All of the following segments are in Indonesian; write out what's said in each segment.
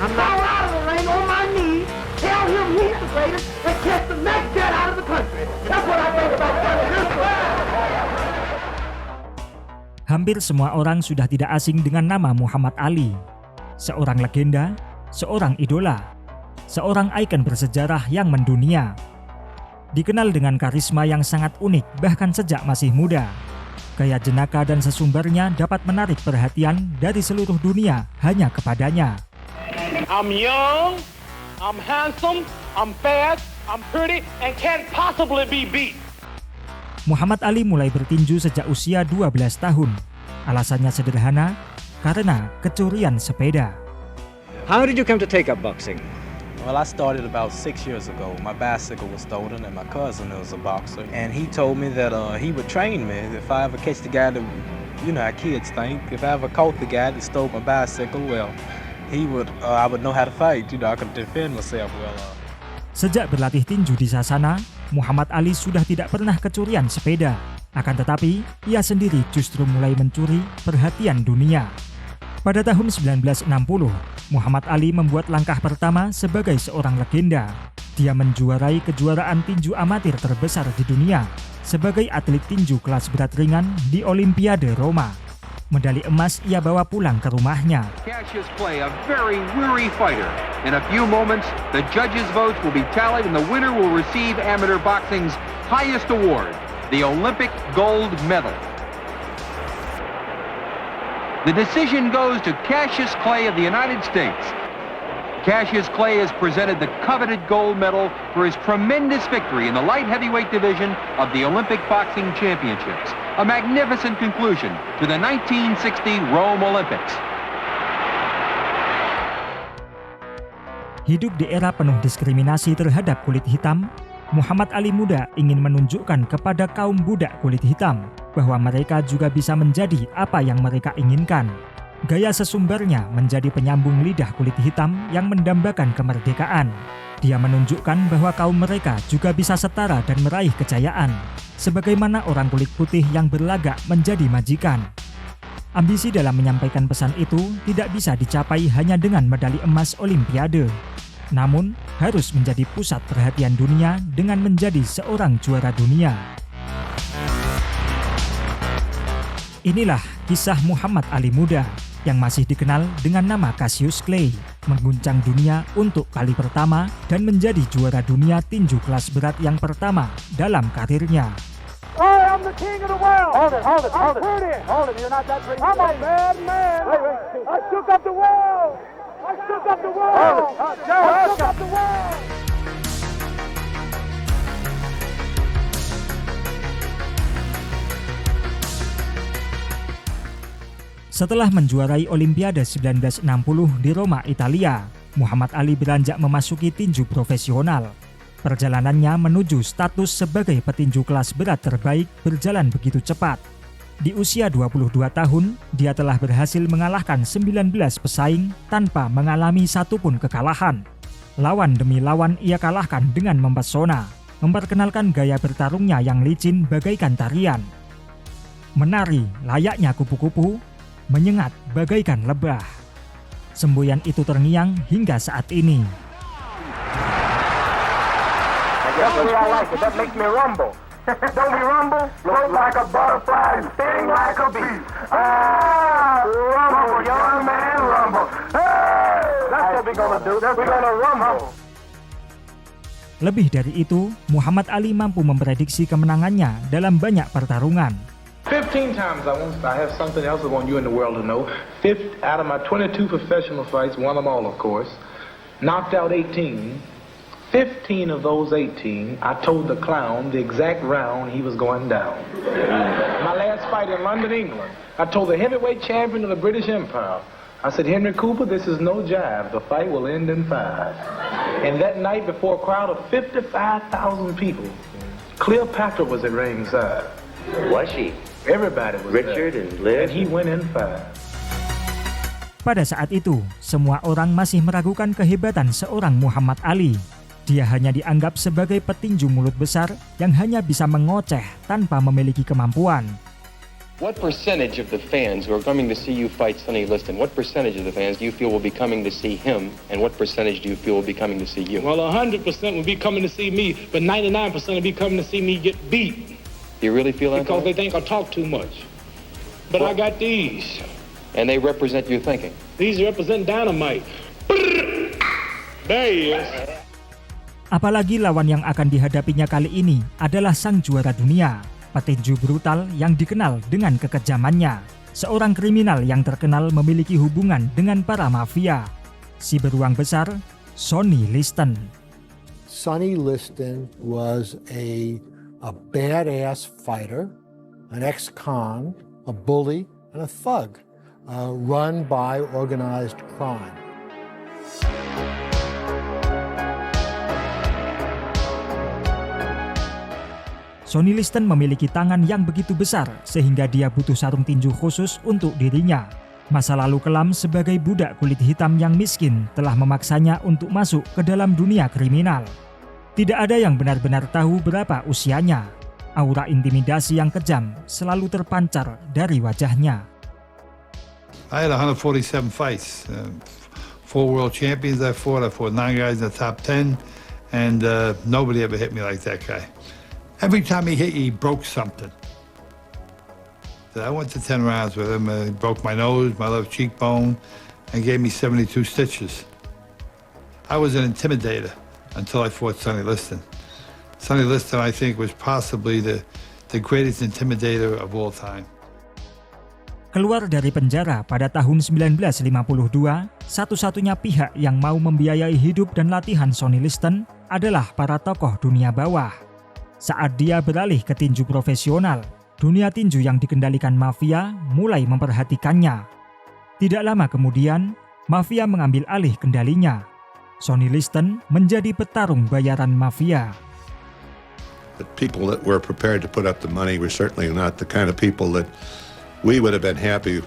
I'm not out of the ring on my knees. Tell him he's the greatest and catch the next jet out of the country. That's what I think about Sonny Liston. Hampir semua orang sudah tidak asing dengan nama Muhammad Ali. Seorang legenda, seorang idola, seorang ikon bersejarah yang mendunia. Dikenal dengan karisma yang sangat unik bahkan sejak masih muda. Gaya jenaka dan sesumbarnya dapat menarik perhatian dari seluruh dunia hanya kepadanya. I'm young, I'm handsome, I'm fast, I'm pretty, and can't possibly be beat. Muhammad Ali mulai bertinju sejak usia 12 tahun. Alasannya sederhana, karena kecurian sepeda. How did you come to take up boxing? Well, I started about 6 years ago. My bicycle was stolen and my cousin was a boxer. And he told me that he would train me if I ever catch the guy that, you know how kids think. If I ever caught the guy that stole my bicycle, well, I would know how to fight. You know, I could defend myself well. Sejak berlatih tinju di Sasana, Muhammad Ali sudah tidak pernah kecurian sepeda. Akan tetapi, ia sendiri justru mulai mencuri perhatian dunia. Pada tahun 1960, Muhammad Ali membuat langkah pertama sebagai seorang legenda. Dia menjuarai kejuaraan tinju amatir terbesar di dunia sebagai atlet tinju kelas berat ringan di Olimpiade Roma. Medali emas ia bawa pulang ke rumahnya. Cassius Clay, a very weary fighter. In a few moments, the judges' votes will be tallied and the winner will receive amateur boxing's highest award, the Olympic gold medal. The decision goes to Cassius Clay of the United States. Cassius Clay has presented the coveted gold medal for his tremendous victory in the light heavyweight division of the Olympic Boxing Championships. A magnificent conclusion to the 1960 Rome Olympics. Hidup di era penuh diskriminasi terhadap kulit hitam, Muhammad Ali muda ingin menunjukkan kepada kaum budak kulit hitam bahwa mereka juga bisa menjadi apa yang mereka inginkan. Gaya sesumbarnya menjadi penyambung lidah kulit hitam yang mendambakan kemerdekaan. Dia menunjukkan bahwa kaum mereka juga bisa setara dan meraih kejayaan, sebagaimana orang kulit putih yang berlagak menjadi majikan. Ambisi dalam menyampaikan pesan itu tidak bisa dicapai hanya dengan medali emas Olimpiade, namun harus menjadi pusat perhatian dunia dengan menjadi seorang juara dunia. Inilah kisah Muhammad Ali muda yang masih dikenal dengan nama Cassius Clay, mengguncang dunia untuk kali pertama dan menjadi juara dunia tinju kelas berat yang pertama dalam karirnya. I am the king of the world. Hold it. I'm pretty. Hold it. You're not that pretty. I'm a bad man. Wait. I shook up the world. I shook up the world. I shook up the world. Setelah menjuarai Olimpiade 1960 di Roma, Italia, Muhammad Ali beranjak memasuki tinju profesional. Perjalanannya menuju status sebagai petinju kelas berat terbaik berjalan begitu cepat. Di usia 22 tahun, dia telah berhasil mengalahkan 19 pesaing tanpa mengalami satupun kekalahan. Lawan demi lawan ia kalahkan dengan mempesona, memperkenalkan gaya bertarungnya yang licin bagaikan tarian. Menari layaknya kupu-kupu, menyengat bagaikan lebah. Semboyan itu terngiang hingga saat ini. That's the way I like it. That makes me rumble. Don't we rumble? Float like a butterfly and sting like a bee. Rumble, young man, rumble. Hey! That's what we're gonna do. We're gonna rumble. Lebih dari itu, Muhammad Ali mampu memprediksi kemenangannya dalam banyak pertarungan. 15 times I have something else I want you in the world to know. Out of my 22 professional fights, won them all, of course. Knocked out 18. 15 of those 18, I told the clown the exact round he was going down. My last fight in London, England, I told the heavyweight champion of the British Empire, I said, Henry Cooper, this is no jive. The fight will end in 5. And that night, before a crowd of 55,000 people, Cleopatra was at ringside. Was she? Everybody was Richard there. and Liz? And he went in 5. Pada saat itu, semua orang masih meragukan kehebatan seorang Muhammad Ali. Dia hanya dianggap sebagai petinju mulut besar yang hanya bisa mengoceh tanpa memiliki kemampuan. What percentage of the fans who are coming to see you fight Sonny Liston, what percentage of the fans do you feel will be coming to see him, and what percentage do you feel will be coming to see you? Well, 100% will be coming to see me, but 99% will be coming to see me get beat. Do you really feel that? Because they think I talk too much. But I got these. And they represent your thinking? These represent dynamite. There he is. Apalagi lawan yang akan dihadapinya kali ini adalah sang juara dunia, petinju brutal yang dikenal dengan kekejamannya, seorang kriminal yang terkenal memiliki hubungan dengan para mafia, si beruang besar, Sonny Liston. Sonny Liston was a badass fighter, an ex-con, a bully, and a thug, run by organized crime. Sonny Liston memiliki tangan yang begitu besar sehingga dia butuh sarung tinju khusus untuk dirinya. Masa lalu kelam sebagai budak kulit hitam yang miskin telah memaksanya untuk masuk ke dalam dunia kriminal. Tidak ada yang benar-benar tahu berapa usianya. Aura intimidasi yang kejam selalu terpancar dari wajahnya. I had 147 fights, 4 world champions I fought 9 guys in the top 10, and nobody ever hit me like that guy. Every time he hit you, he broke something. I went to 10 rounds with him. He broke my nose, my left cheekbone, and gave me 72 stitches. I was an intimidator until I fought Sonny Liston. Sonny Liston, I think, was possibly the greatest intimidator of all time. Keluar dari penjara pada tahun 1952, satu-satunya pihak yang mau membiayai hidup dan latihan Sonny Liston adalah para tokoh dunia bawah. Saat dia beralih ke tinju profesional, dunia tinju yang dikendalikan mafia mulai memperhatikannya. Tidak lama kemudian, mafia mengambil alih kendalinya. Sonny Liston menjadi petarung bayaran mafia. The people that were prepared to put up the money were certainly not the kind of people that we would have been happy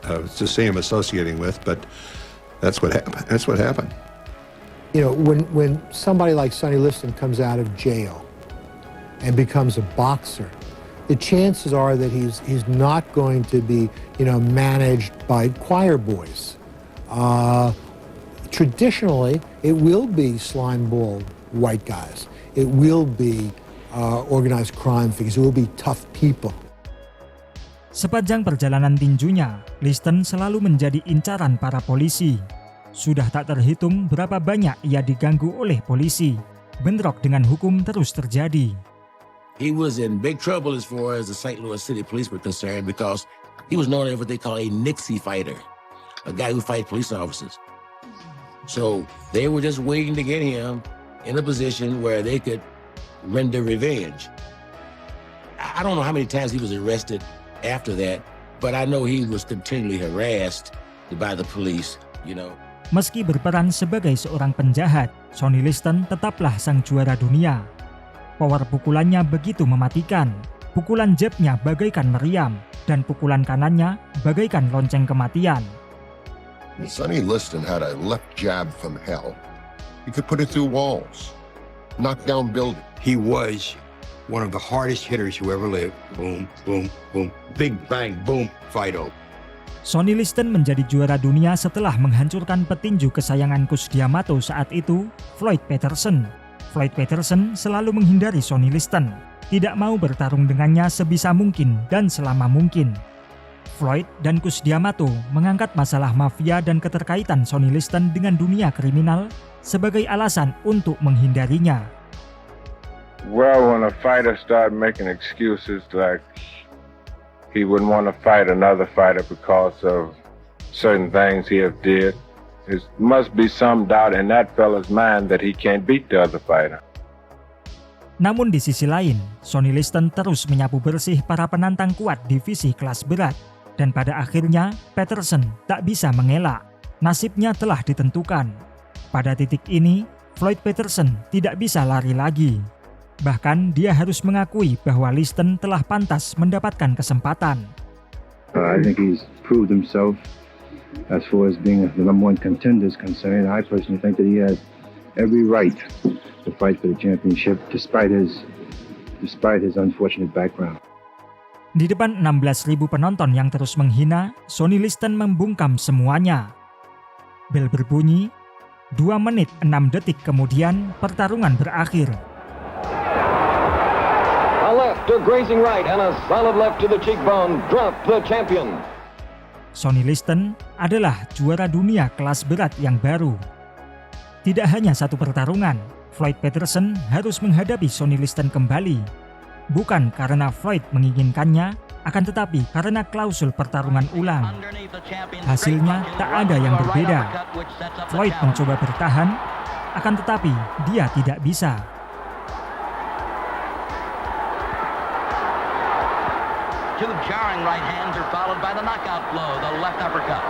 to see him associating with, but that's what happened. That's what happened. You know, when somebody like Sonny Liston comes out of jail and becomes a boxer, the chances are that he's not going to be, managed by choir boys. Traditionally, it will be slime-balled white guys. It will be organized crime figures. It will be tough people. Sepanjang perjalanan tinjunya, Liston selalu menjadi incaran para polisi. Sudah tak terhitung berapa banyak ia diganggu oleh polisi. Bentrok dengan hukum terus terjadi. He was in big trouble as far as the St. Louis City Police were concerned because he was known as what they call a Nixie fighter, a guy who fight police officers. So they were just waiting to get him in a position where they could render revenge. I don't know how many times he was arrested after that, but I know he was continually harassed by the police, Meski berperan sebagai seorang penjahat, Sonny Liston tetaplah sang juara dunia. Power pukulannya begitu mematikan. Pukulan jabnya bagaikan meriam, dan pukulan kanannya bagaikan lonceng kematian. Sonny Liston had a left jab from hell. He could put it through walls, knock down buildings. He was one of the hardest hitters who ever lived. Boom, boom, boom. Big bang, boom, Fido. Sonny Liston menjadi juara dunia setelah menghancurkan petinju kesayangan Cus D'Amato saat itu, Floyd Patterson. Floyd Patterson selalu menghindari Sonny Liston, tidak mau bertarung dengannya sebisa mungkin dan selama mungkin. Floyd dan Cus D'Amato mengangkat masalah mafia dan keterkaitan Sonny Liston dengan dunia kriminal sebagai alasan untuk menghindarinya. Well, when a fighter started making excuses like he wouldn't want to fight another fighter because of certain things he have did, there must be some doubt in that fella's mind that he can't beat the other fighter. Namun di sisi lain, Sonny Liston terus menyapu bersih para penantang kuat divisi kelas berat. Dan pada akhirnya, Patterson tak bisa mengelak. Nasibnya telah ditentukan. Pada titik ini, Floyd Patterson tidak bisa lari lagi. Bahkan dia harus mengakui bahwa Liston telah pantas mendapatkan kesempatan. I think he's proved himself. As far as being the number one contender is concerned, I personally think that he has every right to fight for the championship, despite his unfortunate background. Di depan 16.000 penonton yang terus menghina, Sonny Liston membungkam semuanya. Bel berbunyi, 2 menit 6 detik kemudian pertarungan berakhir. A left to grazing right and a solid left to the cheekbone drop the champion. Sonny Liston adalah juara dunia kelas berat yang baru. Tidak hanya satu pertarungan, Floyd Patterson harus menghadapi Sonny Liston kembali. Bukan karena Floyd menginginkannya, akan tetapi karena klausul pertarungan ulang. Hasilnya tak ada yang berbeda. Floyd mencoba bertahan, akan tetapi dia tidak bisa. Two jarring right hands are followed by the knockout blow, the left uppercut.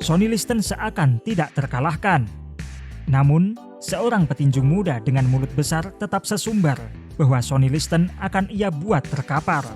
Sonny Liston seakan tidak terkalahkan. Namun, seorang petinju muda dengan mulut besar tetap sesumbar bahwa Sonny Liston akan ia buat terkapar.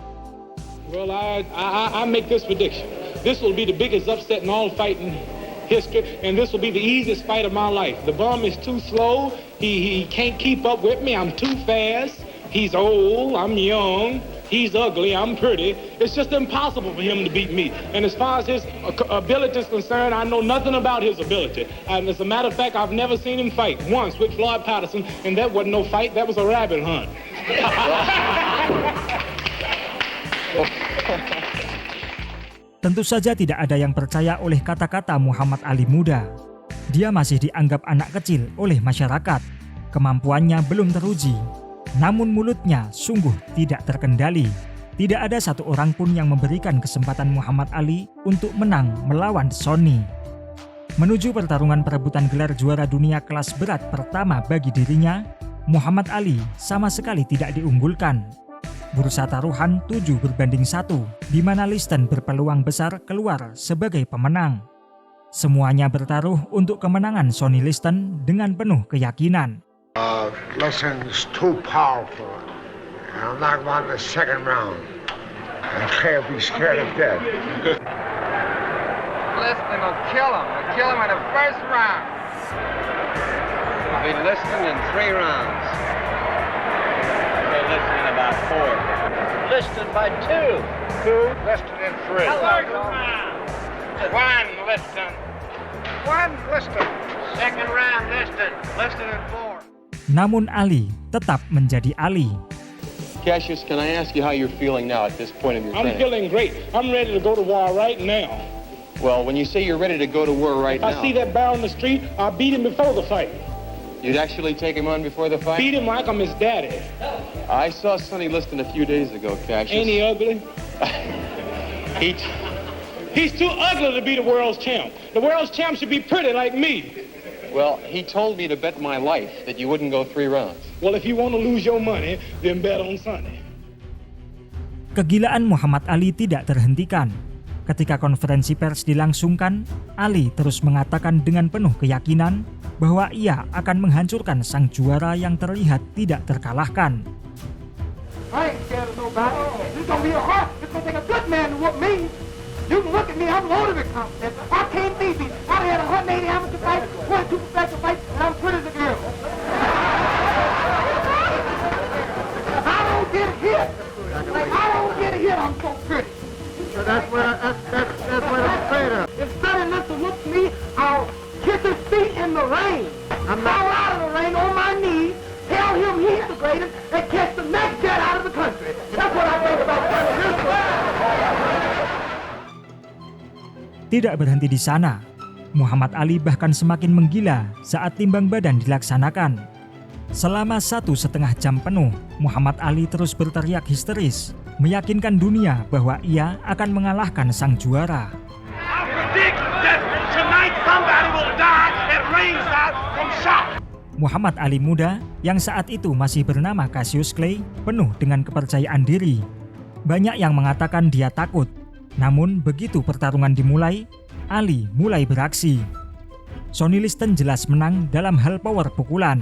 Well, I make this prediction. This will be the biggest upset in all fighting history, and this will be the easiest fight of my life. The bum is too slow. He can't keep up with me. I'm too fast. He's old. I'm young. He's ugly, I'm pretty. It's just impossible for him to beat me. And as far as his ability is concerned, I know nothing about his ability. And as a matter of fact, I've never seen him fight once with Floyd Patterson, and that wasn't no fight, that was a rabbit hunt. Tentu saja tidak ada yang percaya oleh kata-kata Muhammad Ali muda. Dia masih dianggap anak kecil oleh masyarakat. Kemampuannya belum teruji. Namun mulutnya sungguh tidak terkendali. Tidak ada satu orang pun yang memberikan kesempatan Muhammad Ali untuk menang melawan Sonny. Menuju pertarungan perebutan gelar juara dunia kelas berat pertama bagi dirinya, Muhammad Ali sama sekali tidak diunggulkan. Bursa taruhan 7-1, di mana Liston berpeluang besar keluar sebagai pemenang. Semuanya bertaruh untuk kemenangan Sonny Liston dengan penuh keyakinan. Liston's too powerful. I'll knock him out in the second round. I can't be scared of death. Liston will kill him. He'll kill him in the first round. It'll be Liston in 3 rounds. Liston in about 4. Liston by 2. 2, Liston in 3. One Liston. One Liston. Second round Liston. Liston in 4. Namun Ali tetap menjadi Ali. Cassius, can I ask you how you're feeling now at this point of your training? I'm feeling great. I'm ready to go to war right now. Well, when you say you're ready to go to war right now... I see that bear on the street, I'll beat him before the fight. You'd actually take him on before the fight? Beat him like I'm his daddy. I saw Sonny Liston a few days ago, Cassius. Ain't he ugly? He's too ugly to be the world's champ. The world's champ should be pretty like me. Well, he told me to bet my life that you wouldn't go 3 rounds. Well, if you want to lose your money, then bet on Sonny. Kegilaan Muhammad Ali tidak terhentikan. Ketika konferensi pers dilangsungkan, Ali terus mengatakan dengan penuh keyakinan bahwa ia akan menghancurkan sang juara yang terlihat tidak terkalahkan. I ain't scared of nobody. This gonna be a hard. It's gonna take a good man to whoop me. You can look at me, I'm loaded with confidence. I can't beat me. I had 180 amateur fights, 22 professional fights, and I'm pretty as a girl. I don't get hit. I don't get hit, I'm so pretty. So that's what I'm afraid of. If Sonny Liston whoops me, I'll kiss his feet in the rain. I'm not out of the rain on my knees, tell him he's the greatest, and catch the next jet out of the country. That's what I think about Sonny Liston. Tidak berhenti di sana, Muhammad Ali bahkan semakin menggila saat timbang badan dilaksanakan. Selama 1,5 jam penuh, Muhammad Ali terus berteriak histeris, meyakinkan dunia bahwa ia akan mengalahkan sang juara. I predict that tonight somebody will die at ringside from shock. Muhammad Ali muda yang saat itu masih bernama Cassius Clay penuh dengan kepercayaan diri. Banyak yang mengatakan dia takut. Namun begitu pertarungan dimulai, Ali mulai beraksi. Sonny Liston jelas menang dalam hal power pukulan.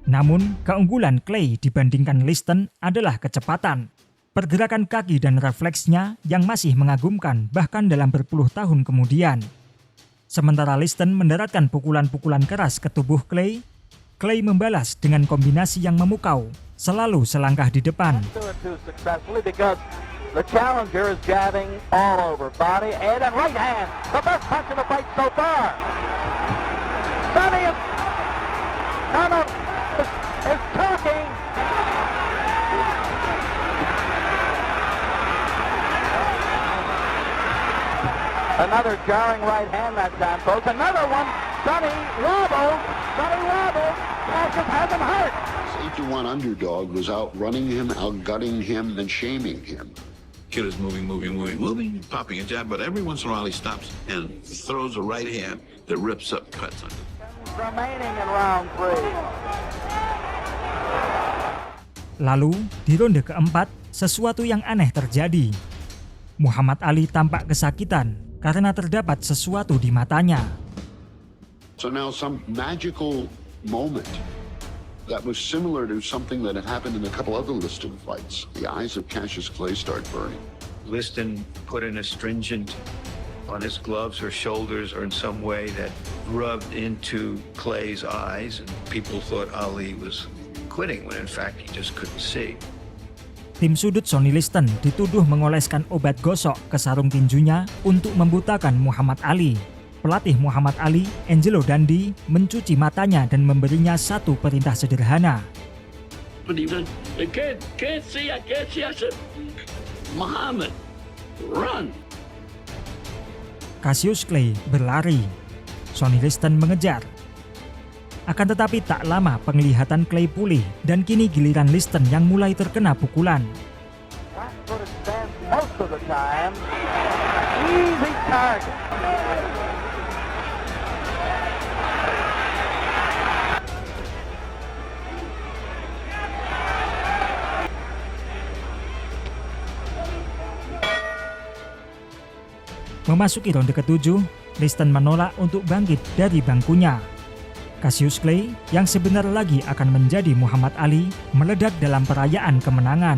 Namun keunggulan Clay dibandingkan Liston adalah kecepatan. Pergerakan kaki dan refleksnya yang masih mengagumkan bahkan dalam berpuluh tahun kemudian. Sementara Liston mendaratkan pukulan-pukulan keras ke tubuh Clay, Clay membalas dengan kombinasi yang memukau, selalu selangkah di depan. The challenger is jabbing all over body, head, and right hand. The best punch in the fight so far. Sonny is talking. Another jarring right hand that time, folks. Another one. Sonny wobbles. Cassius has him hurt. 8-1 underdog was outrunning him, outgutting him, and shaming him. Kid is moving, popping a jab, but every once in a while he stops and throws a right hand that rips up cuts. Remaining in round 3. Lalu, di ronde keempat, sesuatu yang aneh terjadi. Muhammad Ali tampak kesakitan karena terdapat sesuatu di matanya. So now some magical moment that was similar to something that had happened in a couple other Liston fights. The eyes of Cassius Clay start burning. Liston put an astringent on his gloves or shoulders or in some way that rubbed into Clay's eyes, and people thought Ali was quitting when in fact he just couldn't see. Tim sudut Sonny Liston dituduh mengoleskan obat gosok ke sarung tinjunya untuk membutakan Muhammad Ali. Pelatih Muhammad Ali, Angelo Dundee, mencuci matanya dan memberinya satu perintah sederhana. I can't see. I said, Muhammad, run. Cassius Clay berlari. Sonny Liston mengejar. Akan tetapi tak lama penglihatan Clay pulih dan kini giliran Liston yang mulai terkena pukulan. Memasuki ronde ke-7, Liston menolak untuk bangkit dari bangkunya. Cassius Clay yang sebentar lagi akan menjadi Muhammad Ali meledak dalam perayaan kemenangan.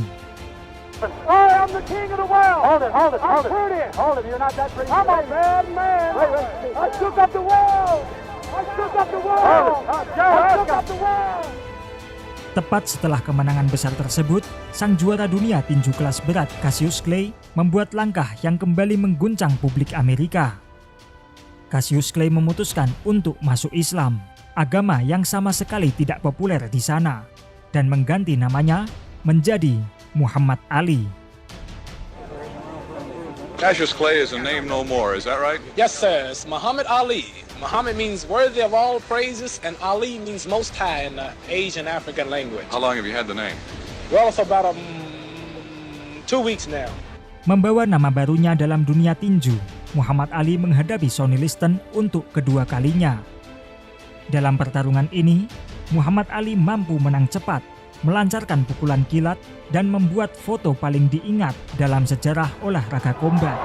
I'm the king of the world. Hold it. Hold it. You're not that pretty. I'm a bad man. Wait. I shook up the world. Tepat setelah kemenangan besar tersebut, sang juara dunia tinju kelas berat Cassius Clay membuat langkah yang kembali mengguncang publik Amerika. Cassius Clay memutuskan untuk masuk Islam, agama yang sama sekali tidak populer di sana, dan mengganti namanya menjadi Muhammad Ali. Cassius Clay is a name no more, is that right? Yes, sir. It's Muhammad Ali. Muhammad means worthy of all praises, and Ali means most high in the Asian African language. How long have you had the name? Well, for about 2 weeks now. Membawa nama barunya dalam dunia tinju, Muhammad Ali menghadapi Sonny Liston untuk kedua kalinya. Dalam pertarungan ini, Muhammad Ali mampu menang cepat, melancarkan pukulan kilat, dan membuat foto paling diingat dalam sejarah olahraga kombat.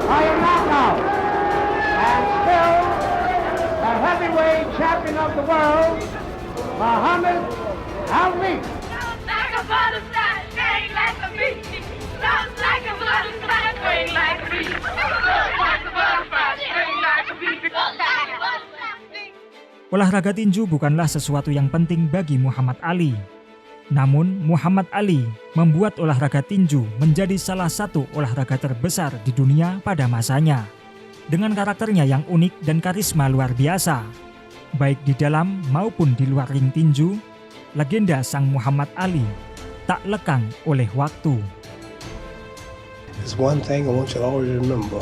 Iron knockout. And still the heavyweight champion of the world, Muhammad Ali. Like a butterfly, shake like a bee. Sounds like a butterfly, swing like a bee. Like a butterfly, swing like a bee. Olahraga tinju bukanlah sesuatu yang penting bagi Muhammad Ali. Namun, Muhammad Ali membuat olahraga tinju menjadi salah satu olahraga terbesar di dunia pada masanya. Dengan karakternya yang unik dan karisma luar biasa, baik di dalam maupun di luar ring tinju, legenda sang Muhammad Ali tak lekang oleh waktu. There's one thing I want you to always remember.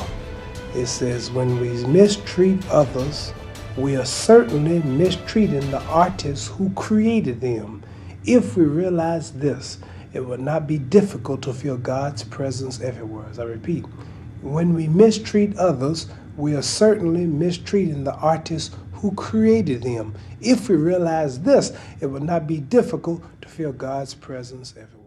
It says when we mistreat others, we are certainly mistreating the artists who created them. If we realize this, it would not be difficult to feel God's presence everywhere. As I repeat, when we mistreat others, we are certainly mistreating the artists who created them. If we realize this, it would not be difficult to feel God's presence everywhere.